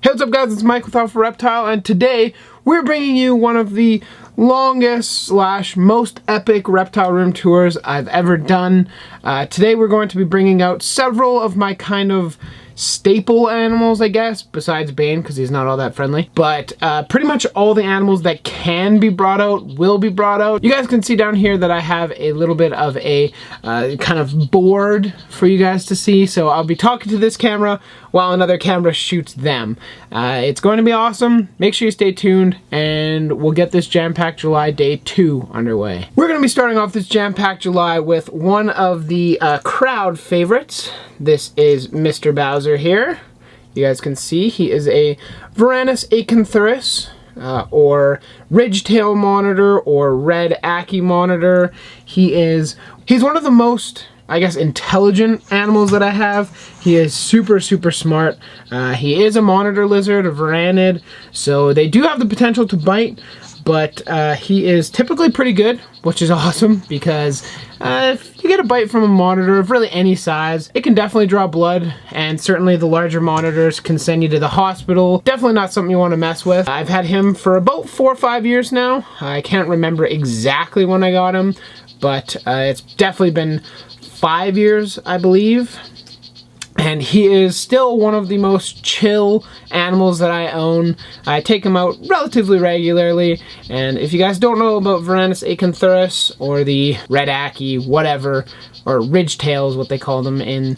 Hey, what's up guys, it's Mike with Alpha Reptile, and today we're bringing you one of the longest / most epic reptile room tours I've ever done. Today we're going to be bringing out several of my kind of staple animals, I guess, besides Bane because he's not all that friendly. But pretty much all the animals that can be brought out will be brought out. You guys can see down here that I have a little bit of a kind of board for you guys to see. So I'll be talking to this camera while another camera shoots them. It's going to be awesome. Make sure you stay tuned and we'll get this jam-packed July day 2 underway. We're going to be starting off this jam-packed July with one of the crowd favorites. This is Mr. Bowser here. You guys can see he is a Varanus acanthoris, or ridgetail monitor, or red ackie monitor. He's one of the most, I guess, intelligent animals that I have. He is super smart. He is a monitor lizard, a varanid, so they do have the potential to bite, but he is typically pretty good, which is awesome because if you get a bite from a monitor of really any size, it can definitely draw blood, and certainly the larger monitors can send you to the hospital. Definitely not something you want to mess with. I've had him for about 4 or 5 years now. I can't remember exactly when I got him, but it's definitely been 5 years, I believe. And he is still one of the most chill animals that I own. I take him out relatively regularly, and if you guys don't know about Varanus acanthoris, or the red ackie, whatever, or ridgetail is what they call them in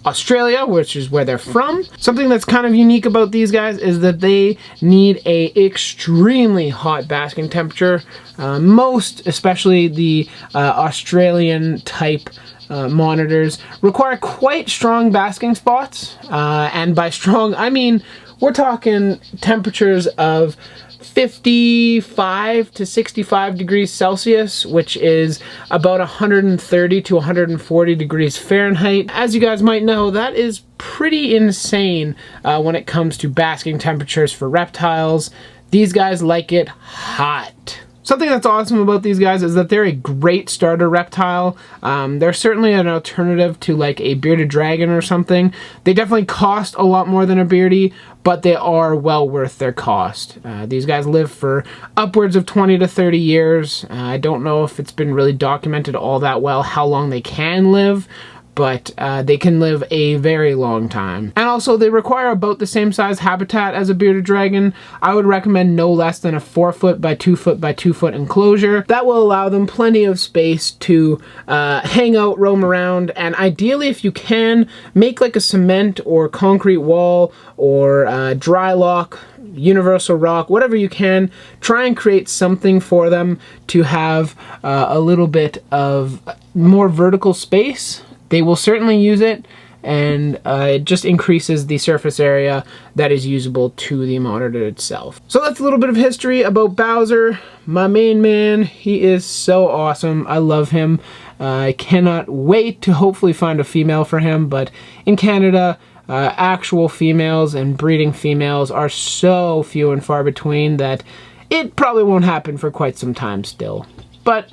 Australia, which is where they're from. Something that's kind of unique about these guys is that they need a extremely hot basking temperature. Most, especially the Australian type monitors, require quite strong basking spots, and by strong I mean we're talking temperatures of 55 to 65 degrees Celsius, which is about 130 to 140 degrees Fahrenheit. As you guys might know, that is pretty insane when it comes to basking temperatures for reptiles. These guys like it hot. Something that's awesome about these guys is that they're a great starter reptile. They're certainly an alternative to like a bearded dragon or something. They definitely cost a lot more than a beardy, but they are well worth their cost. These guys live for upwards of 20 to 30 years. I don't know if it's been really documented all that well how long they can live, but they can live a very long time. And also they require about the same size habitat as a bearded dragon. I would recommend no less than a 4 foot by 2 foot by 2 foot enclosure. That will allow them plenty of space to hang out, roam around, and ideally, if you can, make like a cement or concrete wall or dry lock, universal rock, whatever you can. Try and create something for them to have a little bit of more vertical space. They will certainly use it, and it just increases the surface area that is usable to the monitor itself. So that's a little bit of history about Bowser, my main man. He is so awesome. I love him. I cannot wait to hopefully find a female for him, but in Canada, actual females and breeding females are so few and far between that it probably won't happen for quite some time still. But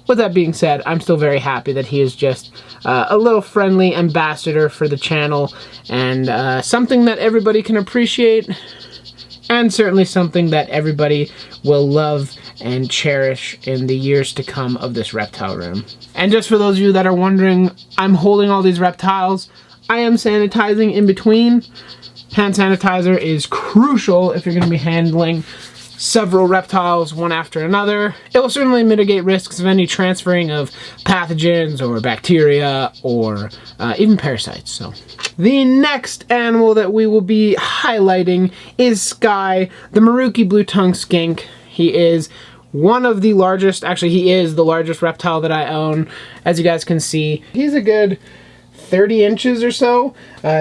with that being said, I'm still very happy that he is just a little friendly ambassador for the channel, and something that everybody can appreciate, and certainly something that everybody will love and cherish in the years to come of this reptile room. And just for those of you that are wondering, I'm holding all these reptiles. I am sanitizing in between. Hand sanitizer is crucial if you're going to be handling several reptiles one after another. It will certainly mitigate risks of any transferring of pathogens or bacteria or even parasites. So the next animal that we will be highlighting is Skye, the Maruki blue-tongued skink. He is one of the largest, actually he is the largest reptile that I own. As you guys can see, he's a good 30 inches or so.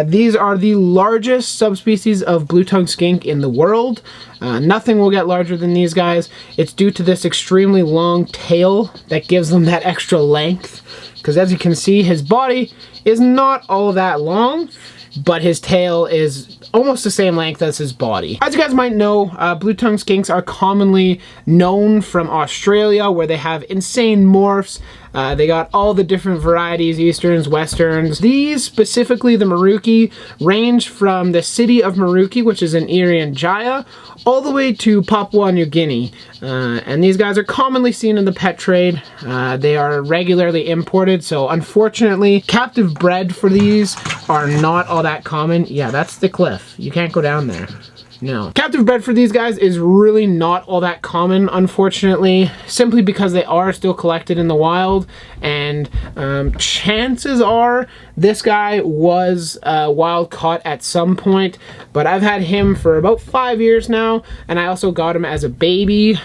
These are the largest subspecies of blue-tongued skink in the world. Nothing will get larger than these guys. It's due to this extremely long tail that gives them that extra length. Because as you can see, his body is not all that long, but his tail is almost the same length as his body. As you guys might know, blue-tongued skinks are commonly known from Australia, where they have insane morphs, They got all the different varieties, Easterns, Westerns. These, specifically the Maruki, range from the city of Maruki, which is in Irian Jaya, all the way to Papua New Guinea. And these guys are commonly seen in the pet trade. They are regularly imported, so unfortunately, captive bred for these are not all that common. Yeah, that's the cliff. You can't go down there. No. Captive bred for these guys is really not all that common, unfortunately, simply because they are still collected in the wild, and chances are this guy was wild caught at some point, but I've had him for about 5 years now, and I also got him as a baby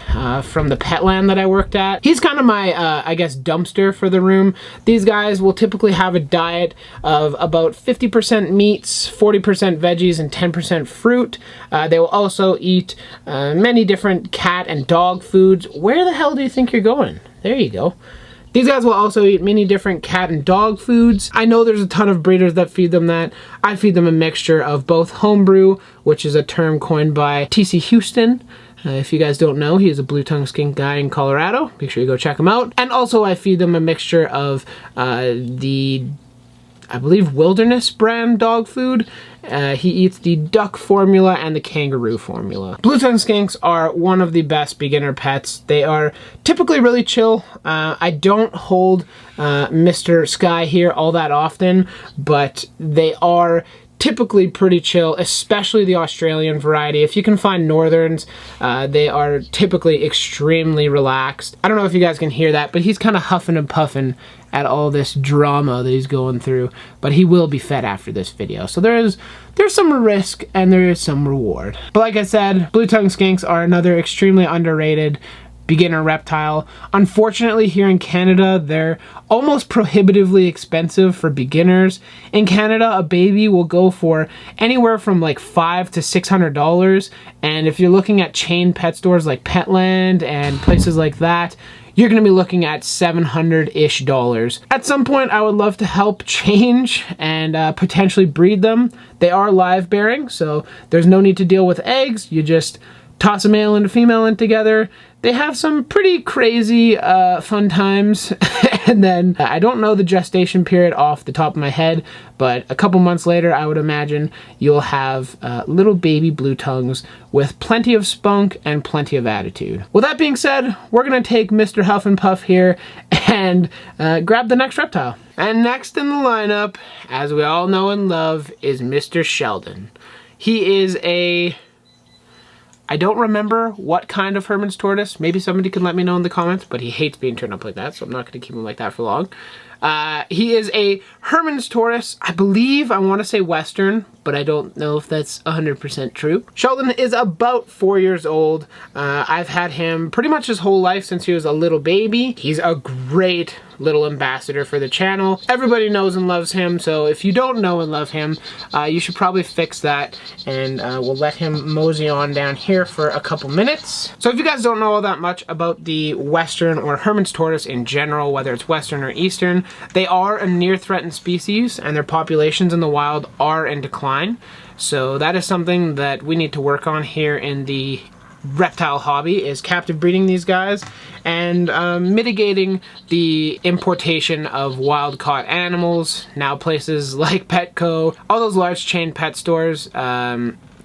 from the pet land that I worked at. He's kind of my, I guess, dumpster for the room. These guys will typically have a diet of about 50% meats, 40% veggies, and 10% fruit. They will also eat many different cat and dog foods. Where the hell do you think you're going? There you go. These guys will also eat many different cat and dog foods. I know there's a ton of breeders that feed them that. I feed them a mixture of both homebrew, which is a term coined by T.C. Houston. If you guys don't know, he is a blue-tongued skink guy in Colorado. Make sure you go check him out. And also I feed them a mixture of I believe, Wilderness brand dog food. He eats the duck formula and the kangaroo formula. Blue-tongued skinks are one of the best beginner pets. They are typically really chill. I don't hold Mr. Skye here all that often, but they are typically pretty chill, especially the Australian variety. If you can find Northerns, they are typically extremely relaxed. I don't know if you guys can hear that, but he's kind of huffing and puffing at all this drama that he's going through, but he will be fed after this video. So there's some risk and there is some reward. But like I said, blue-tongued skinks are another extremely underrated beginner reptile. Unfortunately, here in Canada, they're almost prohibitively expensive for beginners. In Canada, a baby will go for anywhere from like $500 to $600, and if you're looking at chain pet stores like Petland and places like that, you're going to be looking at $700-ish. At some point, I would love to help change and potentially breed them. They are live bearing, so there's no need to deal with eggs. You just toss a male and a female in together. They have some pretty crazy fun times. And then I don't know the gestation period off the top of my head, but a couple months later, I would imagine you'll have little baby blue tongues with plenty of spunk and plenty of attitude. With that being said, we're gonna take Mr. Huff and Puff here and grab the next reptile. And next in the lineup, as we all know and love, is Mr. Sheldon. He is a... I don't remember what kind of Hermann's tortoise. Maybe somebody can let me know in the comments, but he hates being turned up like that, so I'm not going to keep him like that for long. He is a Hermann's tortoise. I believe, I want to say Western, but I don't know if that's 100% true. Sheldon is about 4 years old. I've had him pretty much his whole life since he was a little baby. He's a great little ambassador for the channel. Everybody knows and loves him, so if you don't know and love him, you should probably fix that, and we'll let him mosey on down here for a couple minutes. So if you guys don't know all that much about the Western or Hermann's tortoise in general, whether it's Western or Eastern, they are a near threatened species, and their populations in the wild are in decline. So that is something that we need to work on here in the reptile hobby, is captive breeding these guys and mitigating the importation of wild caught animals. Now places like Petco, all those large chain pet stores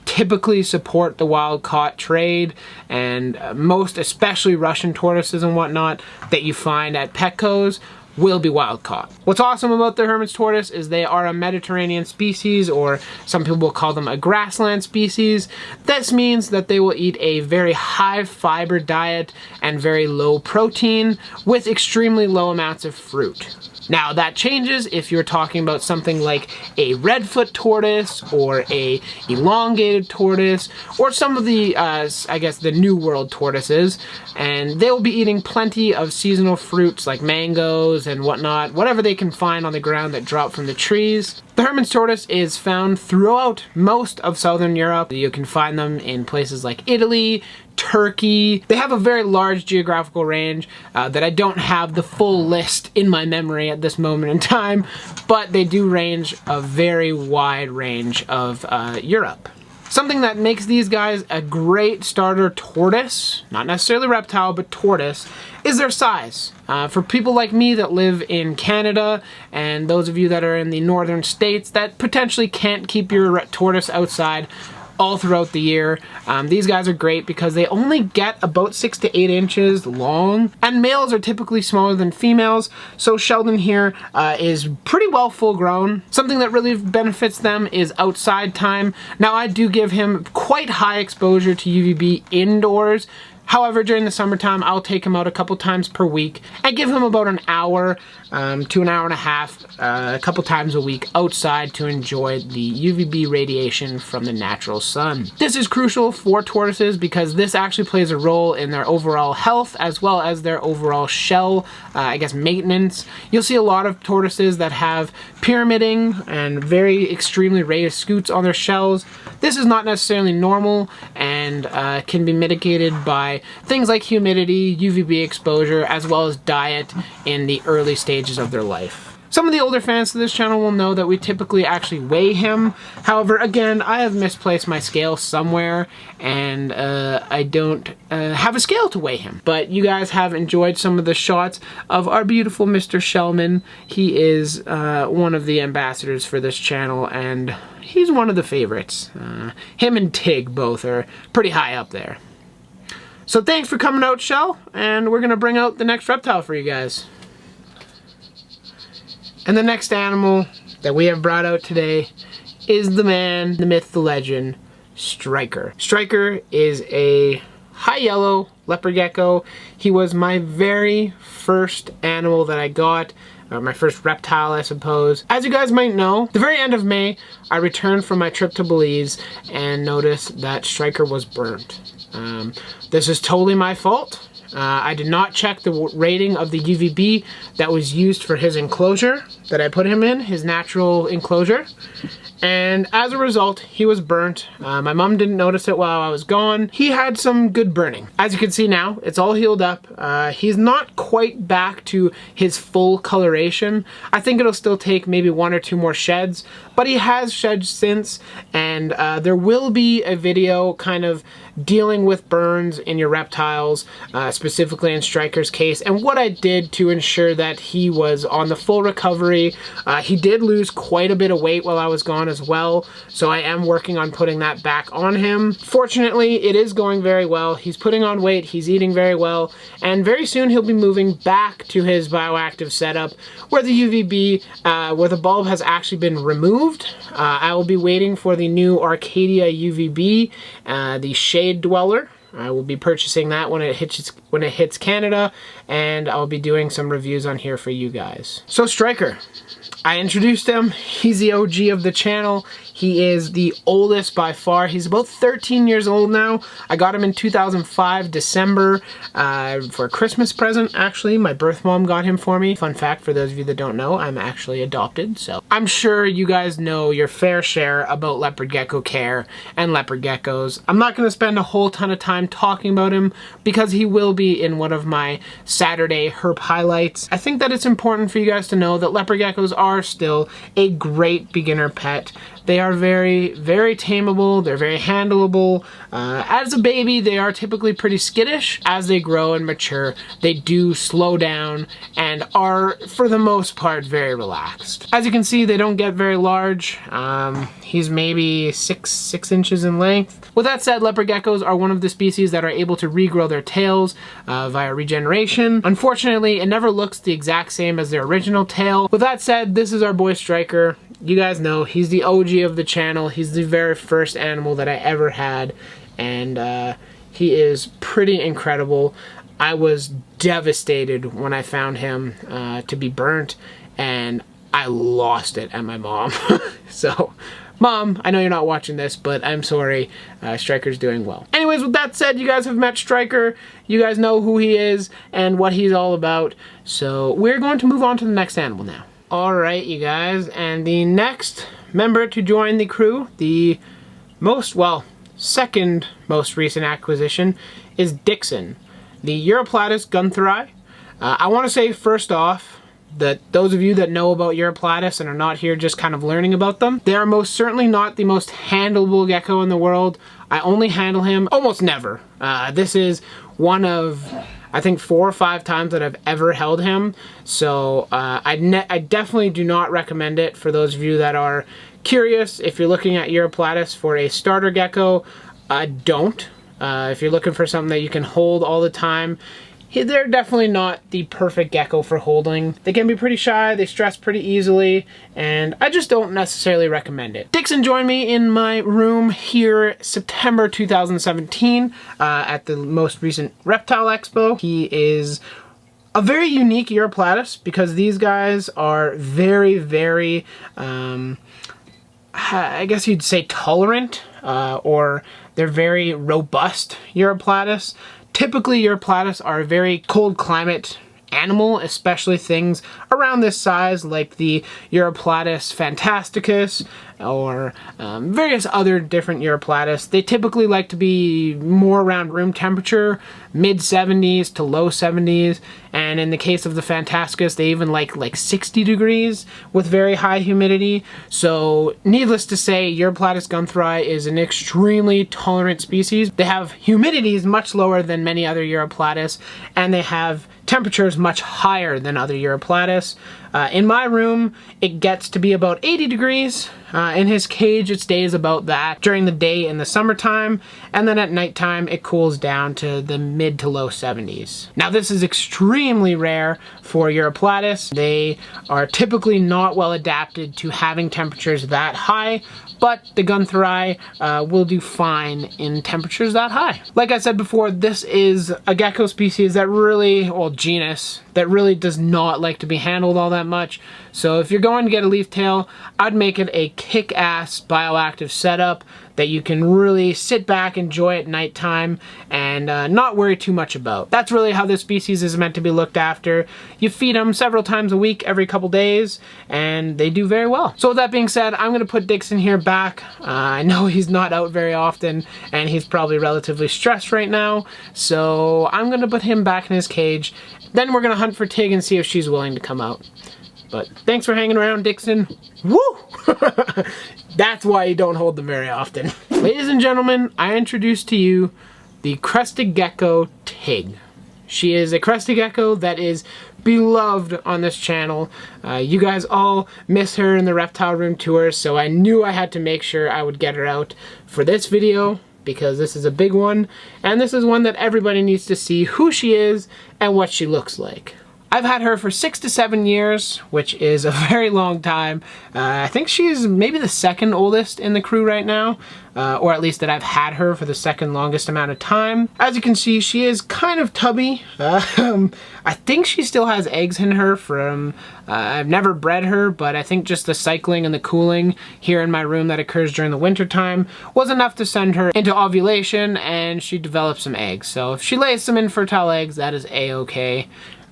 typically support the wild caught trade, and most, especially Russian tortoises and whatnot that you find at Petco's, will be wild caught. What's awesome about the Hermann's tortoise is they are a Mediterranean species, or some people will call them a grassland species. This means that they will eat a very high fiber diet and very low protein with extremely low amounts of fruit. Now that changes if you're talking about something like a redfoot tortoise or a elongated tortoise or some of the, I guess, the New World tortoises, and they'll be eating plenty of seasonal fruits like mangoes and whatnot, whatever they can find on the ground that drop from the trees. The Hermann's tortoise is found throughout most of Southern Europe. You can find them in places like Italy, Turkey. They have a very large geographical range that I don't have the full list in my memory at this moment in time, but they do range a very wide range of Europe. Something that makes these guys a great starter tortoise, not necessarily reptile, but tortoise, is their size. For people like me that live in Canada, and those of you that are in the northern states that potentially can't keep your tortoise outside all throughout the year, these guys are great because they only get about 6 to 8 inches long, and males are typically smaller than females, so Sheldon here is pretty well full grown. Something that really benefits them is outside time. Now, I do give him quite high exposure to UVB indoors. However, during the summertime, I'll take him out a couple times per week and give him about an hour to an hour and a half, a couple times a week outside to enjoy the UVB radiation from the natural sun. This is crucial for tortoises because this actually plays a role in their overall health as well as their overall shell, I guess, maintenance. You'll see a lot of tortoises that have pyramiding and very extremely raised scutes on their shells. This is not necessarily normal and can be mitigated by things like humidity, UVB exposure, as well as diet in the early stages of their life. Some of the older fans to this channel will know that we typically actually weigh him. However, again, I have misplaced my scale somewhere, and I don't have a scale to weigh him. But you guys have enjoyed some of the shots of our beautiful Mr. Sheldon. He is one of the ambassadors for this channel, and he's one of the favorites. Him and Tig both are pretty high up there. So thanks for coming out, Shell, and we're gonna bring out the next reptile for you guys. And the next animal that we have brought out today is the man, the myth, the legend, Striker. Striker is a high yellow leopard gecko. He was my very first animal that I got, my first reptile, I suppose. As you guys might know, the very end of May, I returned from my trip to Belize and noticed that Striker was burnt. This is totally my fault. I did not check the rating of the UVB that was used for his enclosure that I put him in, his natural enclosure. And as a result, he was burnt. My mom didn't notice it while I was gone. He had some good burning. As you can see now, it's all healed up. He's not quite back to his full coloration. I think it'll still take maybe 1 or 2 more sheds, but he has shed since, and there will be a video kind of dealing with burns in your reptiles, specifically in Striker's case, and what I did to ensure that he was on the full recovery. He did lose quite a bit of weight while I was gone as well, so I am working on putting that back on him. Fortunately, it is going very well. He's putting on weight, he's eating very well, and very soon he'll be moving back to his bioactive setup where the UVB, where the bulb has actually been removed. I will be waiting for the new Arcadia UVB, the Shade Dweller. I will be purchasing that when it hits Canada, and I'll be doing some reviews on here for you guys. So Striker, I introduced him. He's the OG of the channel. He is the oldest by far. He's about 13 years old now. I got him in 2005, December, for a Christmas present, actually. My birth mom got him for me. Fun fact, for those of you that don't know, I'm actually adopted, so I'm sure you guys know your fair share about leopard gecko care and leopard geckos. I'm not going to spend a whole ton of time talking about him because he will be in one of my Saturday herp highlights. I think that it's important for you guys to know that leopard geckos are still a great beginner pet. They are very, very tameable. They're very handleable. As a baby, they are typically pretty skittish. As they grow and mature, they do slow down and are, for the most part, very relaxed. As you can see, they don't get very large. He's maybe 6 inches in length. With that said, leopard geckos are one of the species that are able to regrow their tails via regeneration. Unfortunately, it never looks the exact same as their original tail. With that said, this is our boy Striker. You guys know he's the OG of the channel. He's the very first animal that I ever had, and he is pretty incredible. I was devastated when I found him to be burnt, and I lost it at my mom. So, Mom, I know you're not watching this, but I'm sorry. Striker's doing well. Anyways, with that said, you guys have met Striker. You guys know who he is and what he's all about. So we're going to move on to the next animal now. Alright, you guys, and the next member to join the crew, the second most recent acquisition, is Dixon, the Europlatus guntheri. I want to say first off, those of you that know about Euryplatus and are not here just kind of learning about them, they are most certainly not the most handleable gecko in the world. I only handle him almost never. This is one of, I think, 4 or 5 times that I've ever held him. So I definitely do not recommend it for those of you that are curious. If you're looking at Euryplatus for a starter gecko, don't. If you're looking for something that you can hold all the time, they're definitely not the perfect gecko for holding. They can be pretty shy, they stress pretty easily, and I just don't necessarily recommend it. Dixon joined me in my room here September 2017 at the most recent Reptile Expo. He is a very unique Euryplatus because these guys are very, very, I guess you'd say tolerant, or they're very robust Euryplatus. Typically, Euryplatus are a very cold climate animal, especially things around this size like the Euryplatus fantasticus or various other different Euryplatus. They typically like to be more around room temperature, mid 70s to low 70s, and in the case of the fantasticus, they even like 60 degrees with very high humidity. So needless to say, Euryplatus gunthri is an extremely tolerant species. They have humidities much lower than many other Euryplatus, and they have temperatures much higher than other Euryplatus. In my room, it gets to be about 80 degrees. In his cage, it stays about that during the day in the summertime, and then at nighttime, it cools down to the mid to low 70s. Now, this is extremely rare for Euryplatus. They are typically not well adapted to having temperatures that high, but the gunthri will do fine in temperatures that high. Like I said before, this is a gecko species that really, well, genus, that really does not like to be handled all that much. So if you're going to get a leaf tail, I'd make it a kick-ass bioactive setup that you can really sit back, enjoy at nighttime, and not worry too much about. That's really how this species is meant to be looked after. You feed them several times a week, every couple days, and they do very well. So with that being said, I'm gonna put Dixon here back. I know he's not out very often, and he's probably relatively stressed right now, so I'm gonna put him back in his cage. Then we're gonna hunt for Tig and see if she's willing to come out. But thanks for hanging around, Dixon. Woo! That's why you don't hold them very often. Ladies and gentlemen, I introduce to you the crested gecko, Tig. She is a crested gecko that is beloved on this channel. You guys all miss her in the reptile room tour, so I knew I had to make sure I would get her out for this video, because this is a big one, and this is one that everybody needs to see who she is and what she looks like. I've had her for 6 to 7 years, which is a very long time. I think she's maybe the second oldest in the crew right now, or at least that I've had her for the second longest amount of time. As you can see, she is kind of tubby. I think she still has eggs in her from, I've never bred her, but I think just the cycling and the cooling here in my room that occurs during the winter time was enough to send her into ovulation, and she developed some eggs. So if she lays some infertile eggs, that is a-okay.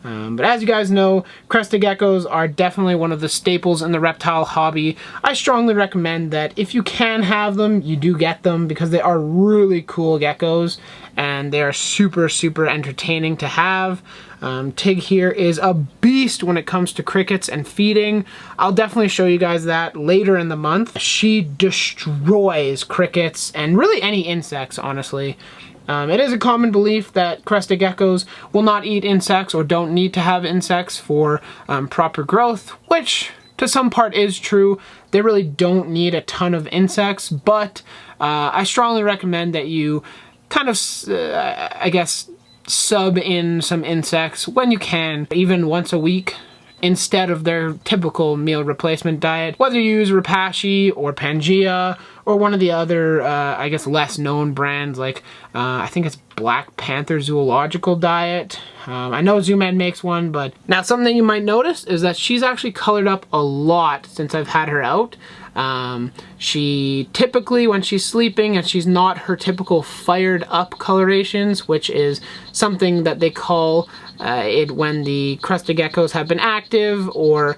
But as you guys know, crested geckos are definitely one of the staples in the reptile hobby. I strongly recommend that if you can have them, you do get them, because they are really cool geckos and they are super, super entertaining to have. Tig here is a beast when it comes to crickets and feeding. I'll definitely show you guys that later in the month. She destroys crickets and really any insects, honestly. It is a common belief that crested geckos will not eat insects or don't need to have insects for proper growth, which to some part is true. They really don't need a ton of insects, but I strongly recommend that you kind of, I guess, sub in some insects when you can, even once a week, instead of their typical meal replacement diet. Whether you use Repashy or Pangea or one of the other, I guess, less known brands like, I think it's Black Panther Zoological Diet. I know Zoomed makes one, but now something that you might notice is that she's actually colored up a lot since I've had her out. She typically, when she's sleeping and she's not her typical fired up colorations, which is something that they call it when the crested geckos have been active, or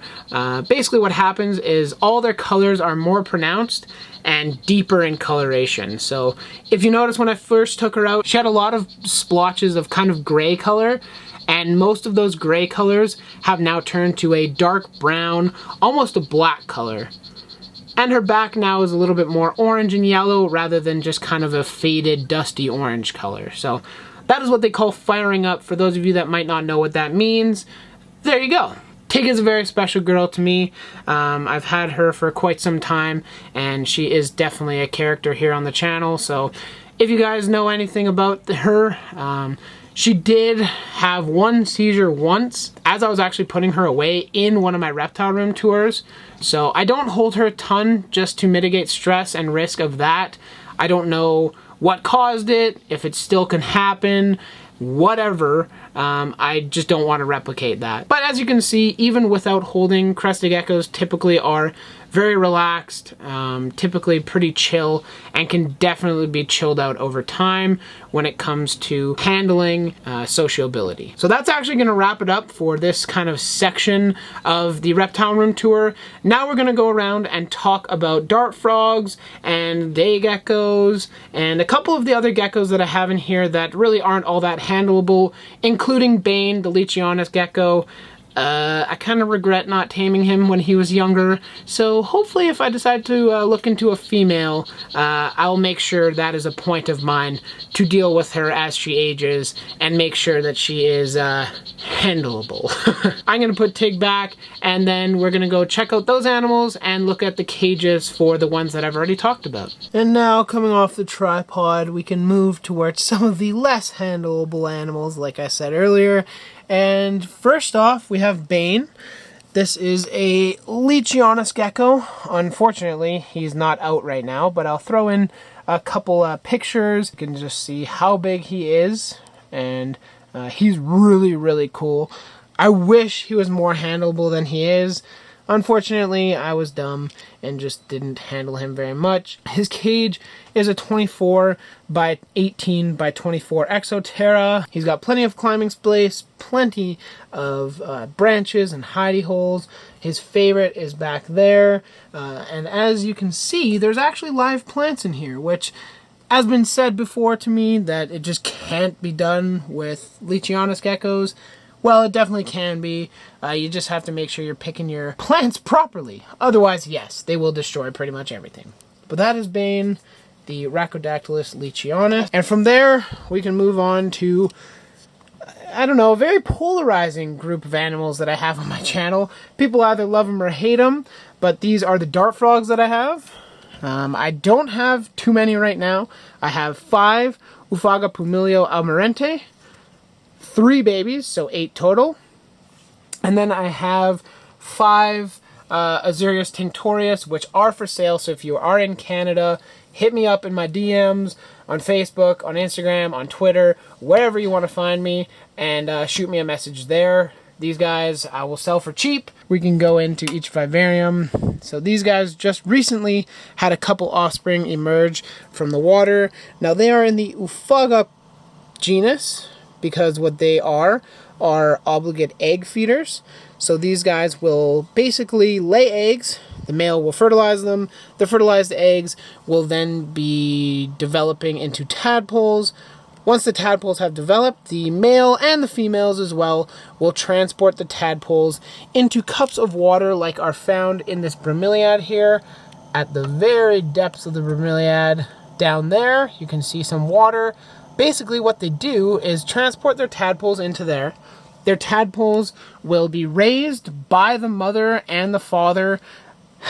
basically what happens is all their colors are more pronounced and deeper in coloration. So if you notice, when I first took her out, she had a lot of splotches of kind of gray color, And most of those gray colors have now turned to a dark brown, almost a black color. And her back now is a little bit more orange and yellow rather than just kind of a faded, dusty orange color. So that is what they call firing up. For those of you that might not know what that means, there you go. Tig is a very special girl to me. I've had her for quite some time, and she is definitely a character here on the channel. So if you guys know anything about her, she did have one seizure once as I was actually putting her away in one of my reptile room tours. So I don't hold her a ton just to mitigate stress and risk of that. I don't know what caused it, if it still can happen, whatever. I just don't want to replicate that. But as you can see, even without holding, crested geckos typically are very relaxed, typically pretty chill, and can definitely be chilled out over time when it comes to handling sociability. So that's actually going to wrap it up for this kind of section of the reptile room tour. Now we're going to go around and talk about dart frogs and day geckos and a couple of the other geckos that I have in here that really aren't all that handleable, including Bane, the Leachionis gecko. I kind of regret not taming him when he was younger, so hopefully if I decide to look into a female, I'll make sure that is a point of mine to deal with her as she ages and make sure that she is handleable. I'm going to put Tig back, and then we're going to go check out those animals and look at the cages for the ones that I've already talked about. And now, coming off the tripod, we can move towards some of the less handleable animals, like I said earlier. And first off, we have Bane. This is a Leachionis gecko. Unfortunately, he's not out right now, but I'll throw in a couple pictures. You can just see how big he is, and he's really, really cool. I wish he was more handleable than he is. Unfortunately, I was dumb and just didn't handle him very much. His cage is a 24 by 18 by 24 Exoterra. He's got plenty of climbing space, plenty of branches and hidey holes. His favorite is back there. And as you can see, there's actually live plants in here, which has been said before to me that it just can't be done with Leachionis geckos. Well, it definitely can be. You just have to make sure you're picking your plants properly. Otherwise, yes, they will destroy pretty much everything. But that has been the Rhacodactylus leachionis. And from there, we can move on to, I don't know, a very polarizing group of animals that I have on my channel. People either love them or hate them, but these are the dart frogs that I have. I don't have too many right now. I have 5 Ufaga pumilio almerente, 3 babies, so 8 total. And then I have 5 Azurius tinctorius, which are for sale. So if you are in Canada, hit me up in my DMs on Facebook, on Instagram, on Twitter, wherever you want to find me, and shoot me a message there. These guys I will sell for cheap. We can go into each vivarium. So these guys just recently had a couple offspring emerge from the water. Now they are in the Ufaga genus, because what they are obligate egg feeders. So these guys will basically lay eggs. The male will fertilize them. The fertilized eggs will then be developing into tadpoles. Once the tadpoles have developed, the male and the females as well will transport the tadpoles into cups of water like are found in this bromeliad here. At the very depths of the bromeliad down there, you can see some water. Basically what they do is transport their tadpoles into there. Their tadpoles will be raised by the mother and the father.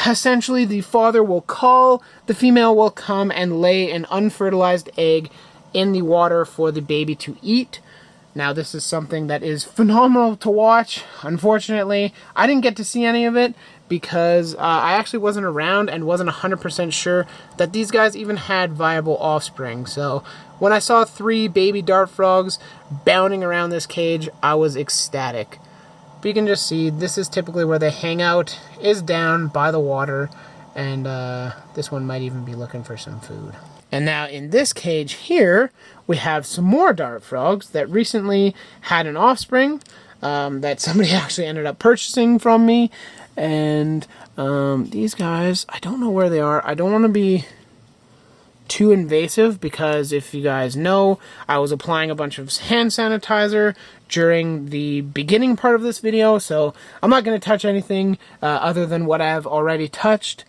Essentially, the father will call, the female will come and lay an unfertilized egg in the water for the baby to eat. Now, this is something that is phenomenal to watch. Unfortunately, I didn't get to see any of it because I actually wasn't around and wasn't 100% sure that these guys even had viable offspring. So when I saw 3 baby dart frogs bounding around this cage, I was ecstatic. But you can just see, this is typically where they hang out, is down by the water, and this one might even be looking for some food. And now in this cage here, we have some more dart frogs that recently had an offspring that somebody actually ended up purchasing from me. And these guys, I don't know where they are. I don't want to be too invasive, because if you guys know, I was applying a bunch of hand sanitizer during the beginning part of this video, so I'm not going to touch anything other than what I've already touched.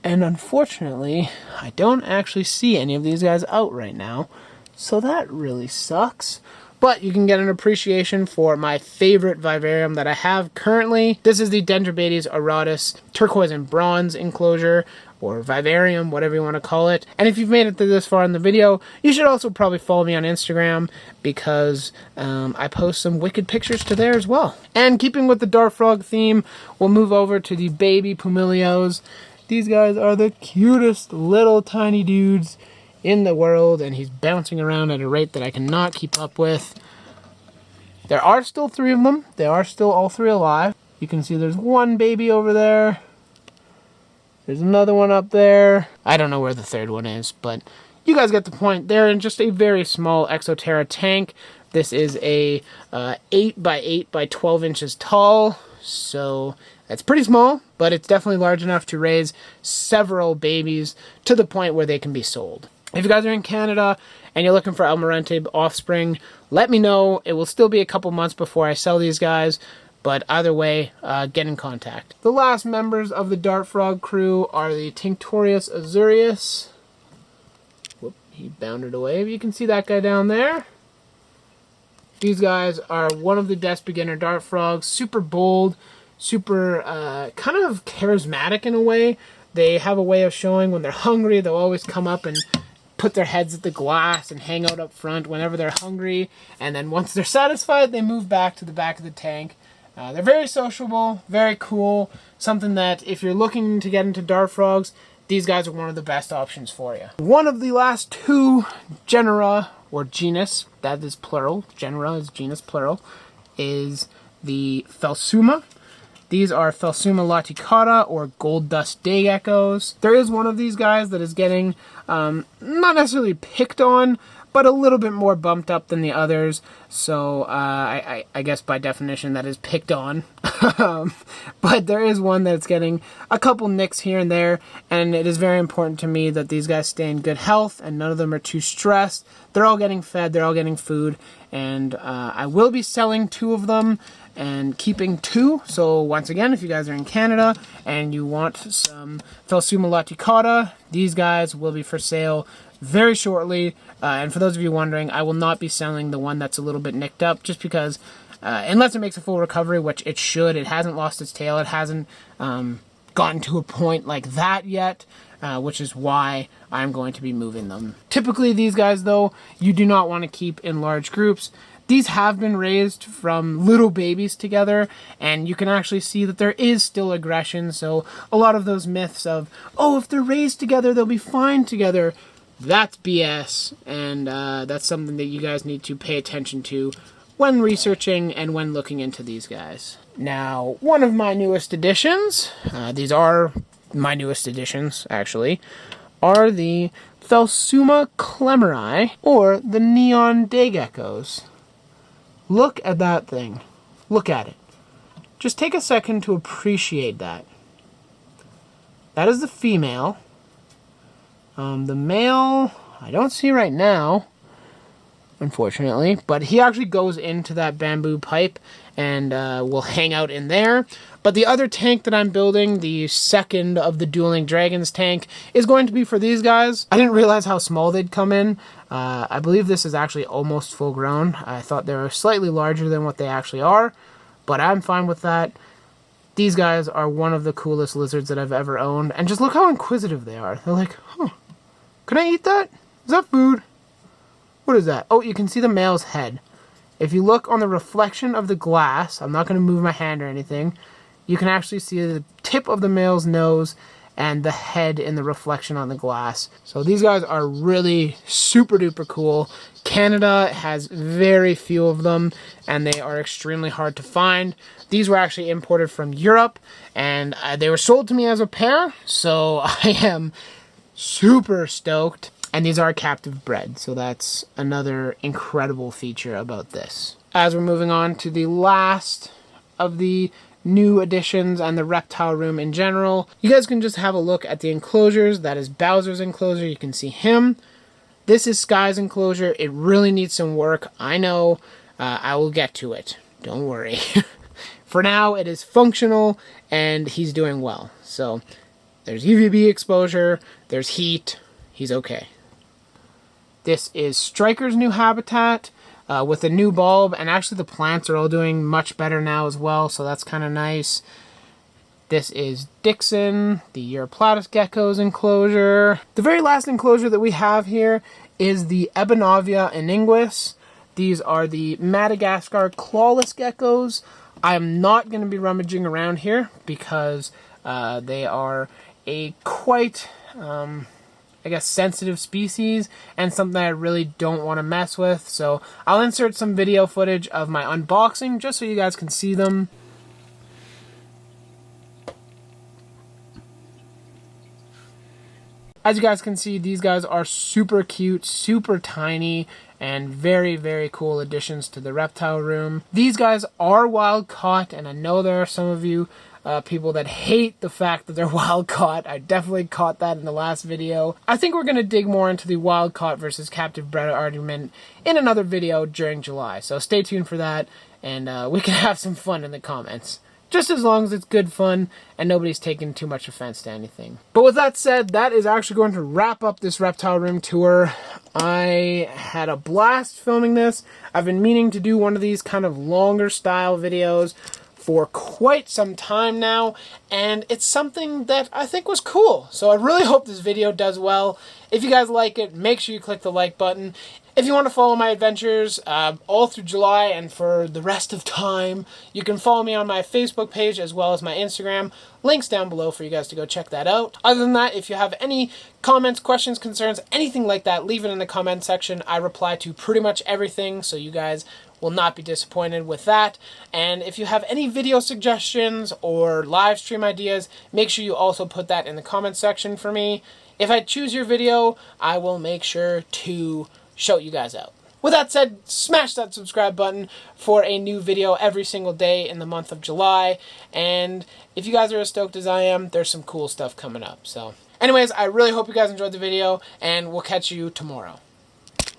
And unfortunately, I don't actually see any of these guys out right now, so that really sucks. But you can get an appreciation for my favorite vivarium that I have currently. This is the Dendrobates auratus turquoise and bronze enclosure, or vivarium, whatever you want to call it. And if you've made it to this far in the video, you should also probably follow me on Instagram, because I post some wicked pictures to there as well. And keeping with the dart frog theme, we'll move over to the baby pumilios. These guys are the cutest little tiny dudes in the world, and he's bouncing around at a rate that I cannot keep up with. There are still 3 of them. They are still all 3 alive. You can see there's one baby over there. There's another one up there. I don't know where the 3rd one is, but you guys get the point. They're in just a very small Exoterra tank. This is a 8 by 8 by 12 inches tall, so that's pretty small, but it's definitely large enough to raise several babies to the point where they can be sold. If you guys are in Canada and you're looking for Almirante offspring, let me know. It will still be a couple months before I sell these guys, but either way, get in contact. The last members of the dart frog crew are the Tinctorius azureus. Whoop, he bounded away. You can see that guy down there. These guys are one of the best beginner dart frogs. Super bold, super kind of charismatic in a way. They have a way of showing when they're hungry. They'll always come up and put their heads at the glass and hang out up front whenever they're hungry. And then once they're satisfied, they move back to the back of the tank. They're very sociable, very cool. Something that if you're looking to get into dart frogs, these guys are one of the best options for you. One of the last 2 genera, or genus, that is plural, genera is genus plural, is the Phelsuma. These are Phelsuma laticata, or gold dust day geckos. There is one of these guys that is getting, not necessarily picked on, but a little bit more bumped up than the others. So I guess by definition that is picked on. But there is one that's getting a couple nicks here and there, and it is very important to me that these guys stay in good health and none of them are too stressed. They're all getting fed, they're all getting food, and I will be selling 2 of them and keeping 2. So once again, if you guys are in Canada and you want some Phelsuma laticata, these guys will be for sale very shortly. And for those of you wondering, I will not be selling the one that's a little bit nicked up, just because unless it makes a full recovery, which it should, it hasn't lost its tail, it hasn't gotten to a point like that yet, which is why I'm going to be moving them. Typically these guys though, you do not want to keep in large groups. These have been raised from little babies together, and you can actually see that there is still aggression. So a lot of those myths of, oh, if they're raised together, they'll be fine together, that's BS. And that's something that you guys need to pay attention to when researching and when looking into these guys. Now, one of my newest additions, these are my newest additions actually, are the Phelsuma clemeri, or the neon day geckos. Look at that thing. Look at it. Just take a second to appreciate that. That is the female. The male, I don't see right now, unfortunately, but he actually goes into that bamboo pipe and will hang out in there. But the other tank that I'm building, the second of the Dueling Dragons tank, is going to be for these guys. I didn't realize how small they'd come in. I believe this is actually almost full grown. I thought they were slightly larger than what they actually are, but I'm fine with that. These guys are one of the coolest lizards that I've ever owned, and just look how inquisitive they are. They're like, huh, can I eat that? Is that food? What is that? Oh, you can see the male's head. If you look on the reflection of the glass, I'm not going to move my hand or anything, you can actually see the tip of the male's nose and the head in the reflection on the glass. So these guys are really super duper cool. Canada has very few of them, and they are extremely hard to find. These were actually imported from Europe, and they were sold to me as a pair, so I am super stoked. And these are captive bred, so that's another incredible feature about this. As we're moving on to the last of the new additions and the reptile room in general. You guys can just have a look at the enclosures. That is Bowser's enclosure. You can see him. This is Skye's enclosure. It really needs some work. I know. I will get to it. Don't worry. For now, it is functional, and he's doing well. So, there's UVB exposure. There's heat. He's okay. This is Striker's new habitat with a new bulb, and actually the plants are all doing much better now as well, so that's kind of nice. This is Dixon, the Europlatus gecko's enclosure. The very last enclosure that we have here is the Ebenavia iniguus. These are the Madagascar clawless geckos. I am not going to be rummaging around here because they are a quite, I guess, sensitive species and something I really don't want to mess with. So I'll insert some video footage of my unboxing just so you guys can see them. As you guys can see, these guys are super cute, super tiny, and very, very cool additions to the reptile room. These guys are wild caught, and I know there are some of you people that hate the fact that they're wild caught. I definitely caught that in the last video. I think we're going to dig more into the wild caught versus captive bred argument in another video during July. So stay tuned for that, and we can have some fun in the comments. Just as long as it's good fun and nobody's taking too much offense to anything. But with that said, that is actually going to wrap up this reptile room tour. I had a blast filming this. I've been meaning to do one of these kind of longer style videos for quite some time now, and it's something that I think was cool. So I really hope this video does well. If you guys like it, make sure you click the like button. If you want to follow my adventures all through July and for the rest of time, you can follow me on my Facebook page as well as my Instagram. Links down below for you guys to go check that out. Other than that, if you have any comments, questions, concerns, anything like that, leave it in the comment section. I reply to pretty much everything, so you guys will not be disappointed with that. And if you have any video suggestions or live stream ideas, make sure you also put that in the comment section for me. If I choose your video, I will make sure to show you guys out. With that said, smash that subscribe button for a new video every single day in the month of July. And if you guys are as stoked as I am, there's some cool stuff coming up. So anyways, I really hope you guys enjoyed the video, and we'll catch you tomorrow.